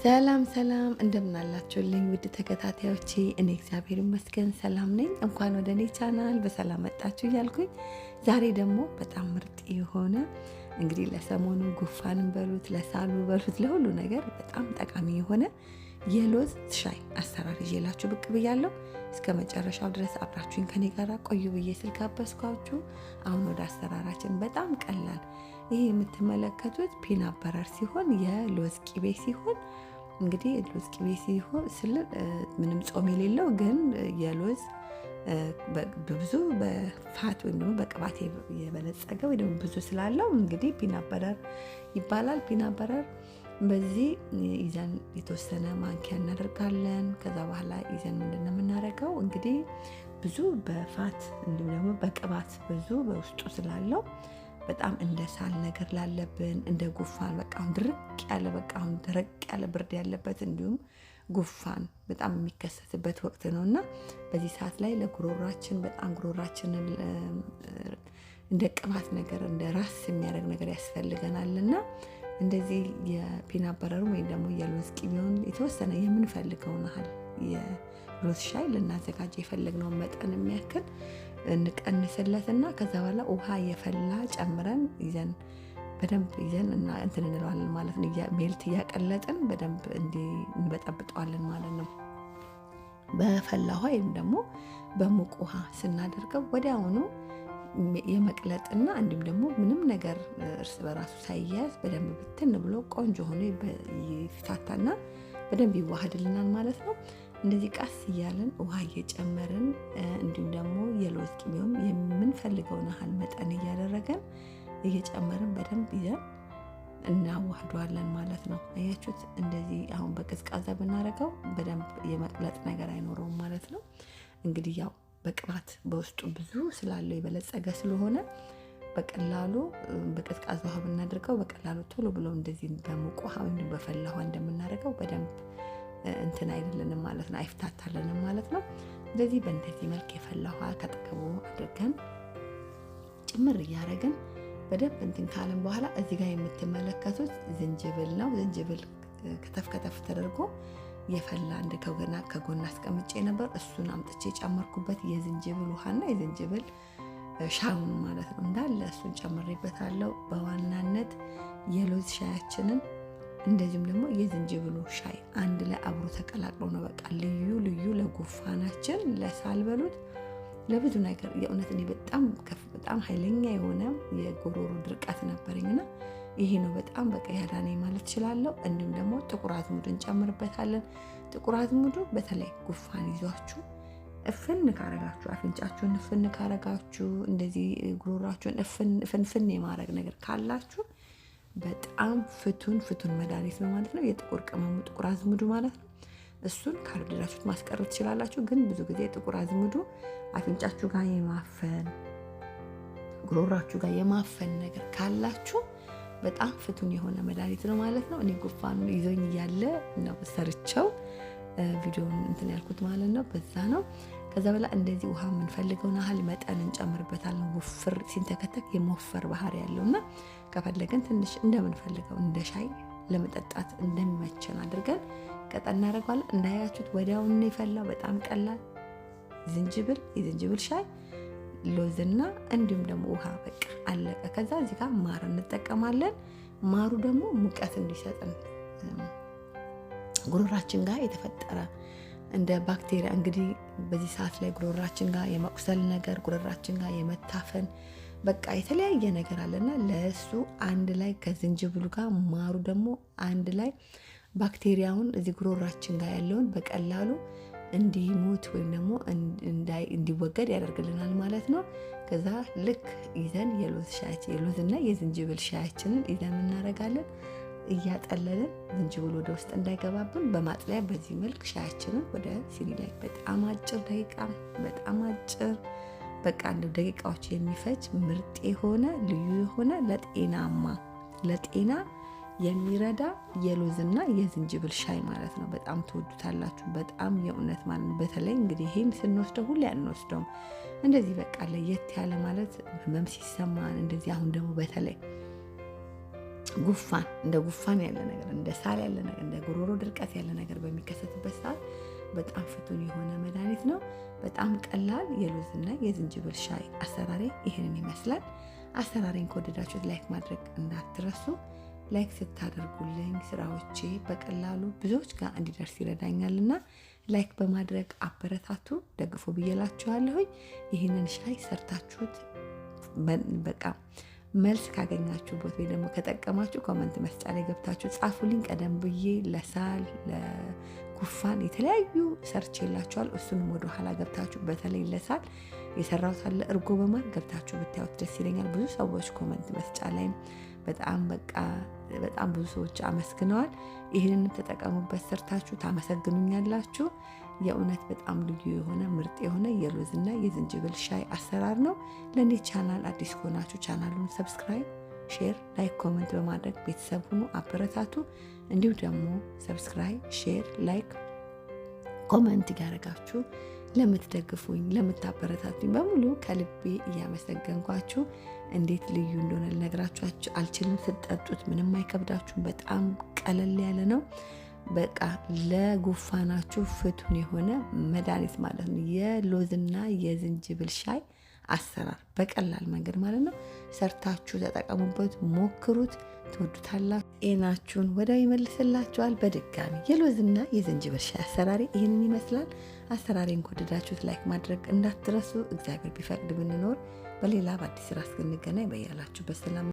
ሰላም ሰላም እንደምን አላችሁልኝ ውድ ተከታታዮቼ? እኔ እግዚአብሔር ይመስገን ሰላም ነኝ። እንኳን ወደ እኔ ቻናል በሰላም መጣችሁ እያልኩኝ ዛሬ ደግሞ በጣም ምርጥ የሆነ እንግዲህ ለሰሞኑ ጉፋንም በሉት ለሳሉ በሉት ለሁሉ ነገር በጣም ጠቃሚ የሆነ የሎዝ ሻይ አሰራር ይዤላችሁ ብቅ ብያለሁ። እስከ መጨረሻው ድረስ አብራችሁኝ ከኔ ጋር ቆዩ ብዬ ስል ጋበዝኳችሁ። አሁን ወደ አሰራራችን። በጣም ቀላል። ይሄ የምትመለከቱት ፒናት በተር ሲሆን የሎዝ ቅቤ ሲሆን እንግዲህ ሎዝ ቅቤ ሲሆን ስል ምንም ጾም የሌለው ግን የሎዝ ብዙ በፋት ወይም ደግሞ በቅባት የበለጸገ ወይ ደግሞ ብዙ ስላለው እንግዲህ ፒናት በተር ይባላል። ፒናት በተር በዚህ ይዘን የተወሰነ ማንኪያ እናደርጋለን። ከዛ በኋላ ይዘን ምንድነው የምናደርገው እንግዲህ ብዙ በፋት እንዲሁም ደግሞ በቅባት ብዙ በውስጡ ስላለው በጣም እንደ ሳል ነገር ላለብን እንደ ጉፋን በቃ አሁን ድርቅ ያለ በቃ አሁን ደረቅ ያለ ብርድ ያለበት እንዲሁም ጉፋን በጣም የሚከሰትበት ወቅት ነውና በዚህ ሰዓት ላይ ለጉሮሯችን በጣም ጉሮሯችንን እንደ ቅባት ነገር እንደ ራስ የሚያደርግ ነገር ያስፈልገናልና እንደዚህ የፒናት በተር ወይም ደግሞ የሎዝ ቅቤውን የተወሰነ የምንፈልገውን ያህል የሎዝ ሻይ ልናዘጋጅ የፈለግነውን መጠን የሚያክል እንቀንስለትና ከዛ በኋላ ውሃ የፈላ ጨምረን ይዘን በደንብ ይዘን እና እንትን እንለዋለን ማለት ነው። ሜልት እያቀለጥን በደንብ እንበጠብጠዋለን ማለት ነው። በፈላ ውሃ ወይም ደግሞ በሙቅ ውሃ ስናደርገው ወዲያውኑ የመቅለጥና እንዲሁም ደግሞ ምንም ነገር እርስ በራሱ ሳይያዝ በደንብ ብትን ብሎ ቆንጆ ሆኖ ይፍታታና በደንብ ይዋሃድልናል ማለት ነው። እንደዚህ ቀስ እያለን ውሃ እየጨመርን እንዲሁም ደግሞ የሎዝ ቅቤውን የምንፈልገውን ያህል መጠን እያደረገን እየጨመርን በደንብ ይዘን እናዋህደዋለን ማለት ነው። አያችሁት? እንደዚህ አሁን በቅዝቃዛ ብናደርገው በደንብ የመቅለጥ ነገር አይኖረውም ማለት ነው። እንግዲህ ያው በቅባት በውስጡ ብዙ ስላለው የበለጸገ ስለሆነ በቀላሉ በቅዝቃዛ ውሃ ብናደርገው በቀላሉ ቶሎ ብሎ እንደዚህ በሙቅ ውሃ ወይም በፈላ ውሃ እንደምናደርገው በደንብ እንትን አይደለንም ማለት ነው፣ አይፍታታልንም ማለት ነው። ስለዚህ በእንደዚህ መልክ የፈላ ውሃ ከጠገቡ አድርገን ጭምር እያደረግን በደንብ እንትን ካለን በኋላ እዚህ ጋር የምትመለከቱት ዝንጅብል ነው። ዝንጅብል ከተፍ ከተፍ ተደርጎ የፈላ እንደ ከጎን አስቀምጬ ነበር። እሱን አምጥቼ ጨመርኩበት። የዝንጅብል ውሃና የዝንጅብል ሻዩን ማለት ነው እንዳለ እሱን ጨምሬበታለሁ። በዋናነት የሎዝ ሻያችንን እንደዚሁም ደግሞ የዝንጅብሉ ሻይ አንድ ላይ አብሮ ተቀላቅሎ ነው በቃ ልዩ ለጉፋናችን ለሳል በሉት ለብዙ ነገር የእውነት እኔ በጣም ኃይለኛ የሆነ የጉሮሮ ድርቀት ነበረኝና ይሄ ነው በጣም በቃ ያዳነኝ ማለት እችላለሁ። እንዲሁም ደግሞ ጥቁር አዝሙድ እንጨምርበታለን። ጥቁር አዝሙዱ በተለይ ጉፋን ይዟችሁ እፍን ካረጋችሁ አፍንጫችሁን እፍን ካረጋችሁ እንደዚህ ጉሮሯችሁን እፍን የማረግ ነገር ካላችሁ በጣም ፍቱን መድኃኒት ነው ማለት ነው። የጥቁር ቅመሙ ጥቁር አዝሙዱ ማለት ነው። እሱን ካልወደዳችሁት ማስቀረት ትችላላችሁ። ግን ብዙ ጊዜ ጥቁር አዝሙዱ አፍንጫችሁ ጋር የማፈን ጉሮሯችሁ ጋር የማፈን ነገር ካላችሁ በጣም ፍቱን የሆነ መድኃኒት ነው ማለት ነው። እኔ ጉፋኑ ይዞኝ እያለ ነው ሰርቸው ቪዲዮውን እንትን ያልኩት ማለት ነው። በዛ ነው። ከዛ በኋላ እንደዚህ ውሃ የምንፈልገውን ያህል መጠን እንጨምርበታለን። ውፍር ሲንተከተክ የመወፈር ባህሪ ያለውና ከፈለገን ትንሽ እንደምንፈልገው እንደ ሻይ ለመጠጣት እንደሚመቸን አድርገን ቀጠን እናደርገዋለን። እንዳያችሁት ወዲያውኑ የፈላው በጣም ቀላል የዝንጅብል ሻይ ሎዝና እንዲሁም ደግሞ ውሃ በቃ አለቀ። ከዛ እዚህ ጋር ማር እንጠቀማለን። ማሩ ደግሞ ሙቀት እንዲሰጥን ጉሮራችን ጋር የተፈጠረ እንደ ባክቴሪያ እንግዲህ በዚህ ሰዓት ላይ ጉሮራችን ጋር የመቁሰል ነገር ጉሮራችን ጋር የመታፈን በቃ የተለያየ ነገር አለና ለሱ አንድ ላይ ከዝንጅብሉ ጋር ማሩ ደግሞ አንድ ላይ ባክቴሪያውን እዚህ ጉሮራችን ጋር ያለውን በቀላሉ እንዲሞት ወይም ደግሞ እንዲወገድ ያደርግልናል ማለት ነው። ከዛ ልክ ይዘን የሎዝና የዝንጅብል ሻያችንን ይዘን እናደርጋለን። እያጠለልን ዝንጅብል ወደ ውስጥ እንዳይገባብን በማጥለያ በዚህ መልክ ሻያችንን ወደ ሲኒ ላይ በጣም አጭር ደቂቃ በጣም አጭር በቃ አንድ ደቂቃዎች የሚፈጅ ምርጥ የሆነ ልዩ የሆነ ለጤና የሚረዳ የሎዝና የዝንጅብል ሻይ ማለት ነው። በጣም ትወዱታላችሁ። በጣም የእውነት ማለት ነው። በተለይ እንግዲህ ይሄን ስንወስደው ሁሌ አንወስደውም። እንደዚህ በቃ ለየት ያለ ማለት ህመም ሲሰማን እንደዚህ አሁን ደግሞ በተለይ ጉፋን እንደ ጉፋን ያለ ነገር፣ እንደ ሳል ያለ ነገር፣ እንደ ጉሮሮ ድርቀት ያለ ነገር በሚከሰትበት ሰዓት በጣም ፍቱን የሆነ መድኃኒት ነው። በጣም ቀላል የሎዝና የዝንጅብል ሻይ አሰራሬ ይህንን ይመስላል። አሰራሬን ከወደዳችሁት ላይክ ማድረግ እንዳትረሱ። ላይክ ስታደርጉልኝ ስራዎቼ በቀላሉ ብዙዎች ጋር እንዲደርስ ይረዳኛልና ላይክ በማድረግ አበረታቱ፣ ደግፎ ብዬላችኋለሁኝ። ይህንን ሻይ ሰርታችሁት በቃ መልስ ካገኛችሁበት ወይ ደግሞ ከጠቀማችሁ ኮመንት መስጫ ላይ ገብታችሁ ጻፉልኝ። ቀደም ብዬ ለሳል ለጉፋን የተለያዩ ሰርች የላችኋል። እሱንም ወደ ኋላ ገብታችሁ በተለይ ለሳል የሰራሁት አለ እርጎ በማር ገብታችሁ ብታዩት ደስ ይለኛል። ብዙ ሰዎች ኮመንት መስጫ ላይም በጣም ብዙ ሰዎች አመስግነዋል። ይህንን ተጠቀሙበት፣ ሰርታችሁ ታመሰግኑኛላችሁ። የእውነት በጣም ልዩ የሆነ ምርጥ የሆነ የሎዝና የዝንጅብል ሻይ አሰራር ነው። ለእኔ ቻናል አዲስ ከሆናችሁ ቻናሉን ሰብስክራይብ፣ ሼር፣ ላይክ፣ ኮመንት በማድረግ ቤተሰብ ሁኑ፣ አበረታቱ። እንዲሁ ደግሞ ሰብስክራይብ፣ ሼር፣ ላይክ፣ ኮመንት እያደረጋችሁ ለምትደግፉኝ ለምታበረታቱኝ በሙሉ ከልቤ እያመሰገንኳችሁ እንዴት ልዩ እንደሆነ ልነግራችሁ አልችልም። ስትጠጡት ምንም አይከብዳችሁም። በጣም ቀለል ያለ ነው። በቃ ለጉፋናችሁ ፍቱን የሆነ መድኃኒት ማለት ነው። የሎዝና የዝንጅብል ሻይ አሰራር በቀላል መንገድ ማለት ነው። ሰርታችሁ ተጠቀሙበት፣ ሞክሩት፣ ትወዱታላችሁ። ጤናችሁን ወዲያው ይመልስላችኋል። በድጋሚ የሎዝና የዝንጅብል ሻይ አሰራሪ ይህንን ይመስላል። አሰራሬን ከወደዳችሁት ላይክ ማድረግ እንዳትረሱ። እግዚአብሔር ቢፈቅድ ብንኖር በሌላ በአዲስ ስራ እስክንገናኝ በያላችሁበት ሰላም